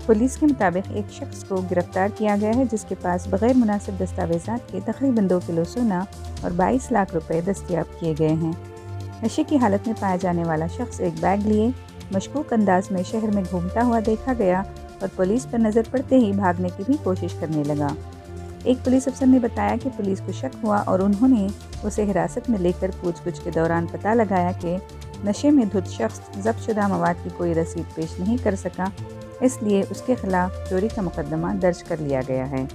Police के मुताबिक एक शख्स को गिरफ्तार किया गया है जिसके पास बगैर मुनासिब दस्तावेज़ात के तकरीबन 2 किलो सोना और 22 लाख रुपए दस्तयाब किए गए हैं। नशे की हालत में पाया जाने वाला शख्स एक बैग लिए मशकूक अंदाज में शहर में घूमता हुआ देखा गया और पुलिस पर नज़र पड़ते ही भागने की भी कोशिश करने लगा। एक पुलिस अफसर ने बताया कि पुलिस को शक हुआ और उन्होंने उसे हिरासत में लेकर पूछताछ के दौरान पता लगाया कि नशे में धुत शख्स ज़ब्तशुदा मवाद की कोई रसीद पेश नहीं कर सका, इसलिए उसके खिलाफ चोरी का मुकदमा दर्ज कर लिया गया है।